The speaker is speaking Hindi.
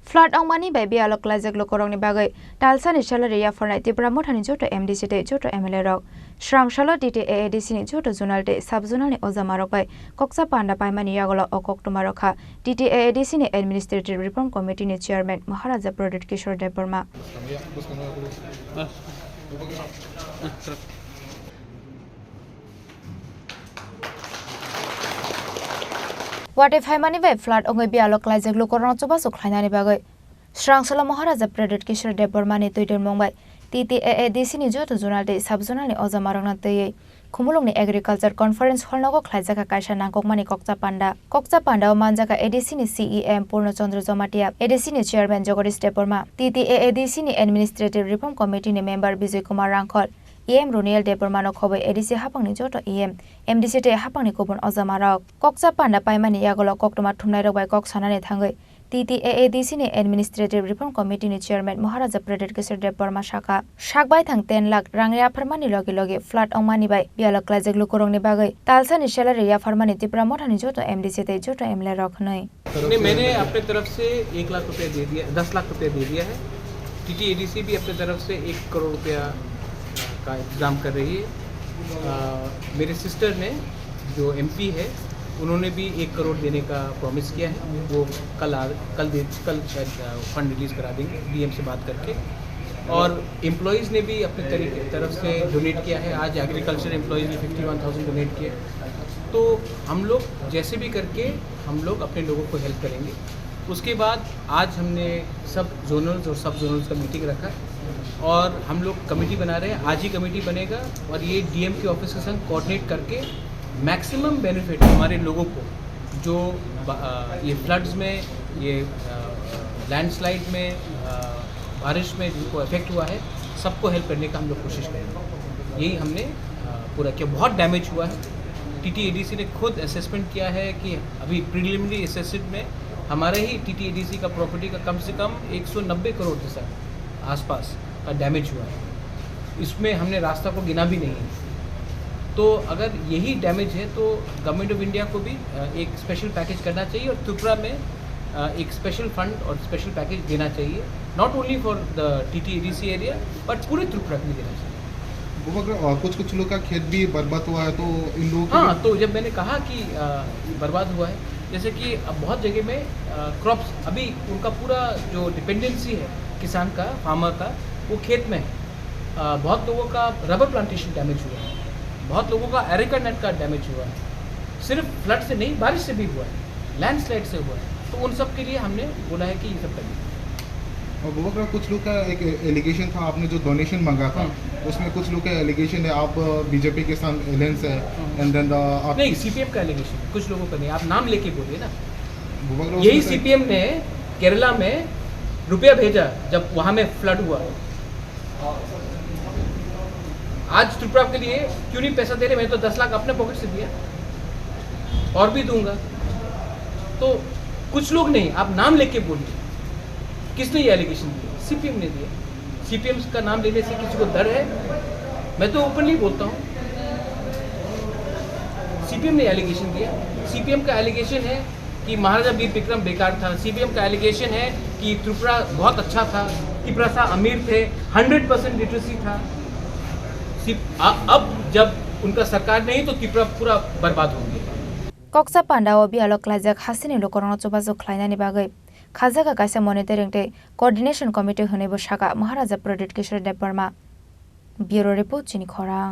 फ्लाड अंगमानी बाय बियालक लाजक लोकरंगनि बागै तालसानि salary ya फरनाय Tripura मुथानि जोto MDC te जोto MLA रक श्रांगशालो DTAADC नि जोto जोनाल te सब जोनाल नि अजामारक बाय कक्सा पांडा पाइमानि यागल अकक्टमा रखा DTAADC नि एडमिनिस्ट्रेटिव रिफॉर्म कमिटी नि चेयरमैन महाराजा प्रदीप किशोर देवबर्मा वाटे फाइमानि बाय फ्लाड अंगै बियालक लाजक लोकरंग चोबा सुख्लायनानि बागै श्रांगशालो महाराजा प्रदीप किशोर देवबर्मानि टुइटार मंबाय DTAADC नि जोto जोनाल te सब जोनाल नि अजामारकना तयै खुमुलुंगनि एग्रीकल्चर कॉन्फ्रेंस हॉलनगो खलायजाका कायसा नांगकमानि कक्सा पांडा मानजाका ADC नि CEM पूर्णचंद्र जमाटिया ADC नि चेयरमैन जगदीश देवबर्मा DTAADC नि एडमिनिस्ट्रेटिव रिफॉर्म कमिटी नि मेंबर विजय कुमार रांखल EM रोनियल देवबर्मानो खबै ADC हापांनि जोto EM MDC te हापांनि गुबुन अजामारक कक्सा पांडा पाइमानि यागल कक्टमा थुमनाय रबाय कक्सानानि थांगै DTAADC नि एडमिनिस्ट्रेटिव रिफॉर्म कमिटी नि चेयरमैन महाराजा प्रदीप किशोर देवबर्मा शाखा शाकबाय थां 10 लाख रांया फरमानि लगे लगे फ्लाट अंगमानि बाय बियालक लाजक लोकरंगनि बागै तालसानि salary या फरमानि त्रिपुरा मुथानि जोto MDC ते जोto MLA रखनै नहीं मैंने अपने तरफ से 1 लाख रुपए दे दिया 10 लाख रुपए दे दिया है TTADC भी अपने तरफ से 1 करोड़ रुपया का इंतजाम कर रही है मेरे सिस्टर ने जो MP है उन्होंने भी 1 करोड़ देने का प्रॉमिस किया है वो कल शायद फंड रिलीज करा देंगे DM से बात करके और एम्प्लॉयज़ ने भी अपने तरफ से डोनेट किया है आज एग्रीकल्चर एम्प्लॉयज़ ने 51,000 डोनेट किए तो हम लोग जैसे भी करके हम लोग अपने लोगों को हेल्प करेंगे उसके बाद आज हमने सब जोनल्स और सब जोनल्स का मीटिंग रखा और हम लोग कमेटी बना रहे हैं आज ही कमेटी बनेगा और ये DM के ऑफिस के संग कोऑर्डिनेट करके मैक्सिमम बेनिफिट हमारे लोगों को जो ये फ्लड्स में ये लैंडस्लाइड में बारिश में जिनको इफेक्ट हुआ है सबको हेल्प करने का हम लोग कोशिश करेंगे यही हमने पूरा किया बहुत डैमेज हुआ है TTADC ने खुद असेसमेंट किया है कि अभी प्रीलिमिनरी असेसमेंट में हमारे ही TTADC का प्रॉपर्टी का कम से कम 190 करोड़ के साथ आसपास का डैमेज हुआ है इसमें हमने रास्ता को गिना भी नहीं है तो अगर यही डैमेज है तो गवर्नमेंट ऑफ इंडिया को भी एक स्पेशल पैकेज करना चाहिए और त्रिपुरा में एक स्पेशल फंड और स्पेशल पैकेज देना चाहिए not only for the TTADC area but पूरे त्रिपुरा के लिए देना चाहिए कुछ लोग का खेत भी बर्बाद हुआ है तो इन लोगों हाँ तो जब मैंने कहा कि बर्बाद हुआ है जैसे कि अब बहुत जगह में क्रॉप्स अभी उनका पूरा जो डिपेंडेंसी है किसान का फार्मर का वो खेत में है बहुत लोगों का रबर प्लांटेशन डैमेज हुआ है बहुत लोगों का एरिका नेट का डैमेज हुआ है सिर्फ फ्लड से नहीं बारिश से भी हुआ है लैंडस्लाइड से हुआ है तो उन सब के लिए हमने बोला है कि ये सब करिए और कुछ लोग का एक एलिगेशन था आपने जो डोनेशन मांगा था उसमें कुछ लोग का एलिगेशन है आप बीजेपी के साथ एलायंस है एंड देन नहीं CPM का एलिगेशन कुछ लोगों का नहीं आप नाम लेके बोलिए ना यही CPM ने केरला में रुपया भेजा जब वहाँ में फ्लड हुआ आज त्रिपुरा के लिए क्यों नहीं पैसा दे रहे मैं तो 10 लाख अपने पॉकेट से दिया और भी दूंगा तो कुछ लोग नहीं आप नाम लेके बोलिए किसने ये एलिगेशन दिया CPM ने दिया CPM का नाम लेने से किसी को डर है मैं तो ओपनली बोलता हूँ CPM ने एलिगेशन दिया CPM का एलिगेशन है कि महाराजा वीर विक्रम बेकार था CPM का एलिगेशन है कि त्रिपुरा बहुत अच्छा था त्रिपुरा सा अमीर थे 100% लिटरेसी था अब जब उनका सरकार नहीं तो त्रिपुरा पूरा बर्बाद होंगे कक्सा पांडाओ बियालक लाजक हासिनि लोकरंग चोबाजो खलायनानि बागै खाजाका कायसा मॉनिटरिंग ते कोऑर्डिनेशन कमिटी होनेबो शाखा महाराजा प्रदीप किशोर देवबर्मा ब्यूरो रिपोर्ट चिनी खरां।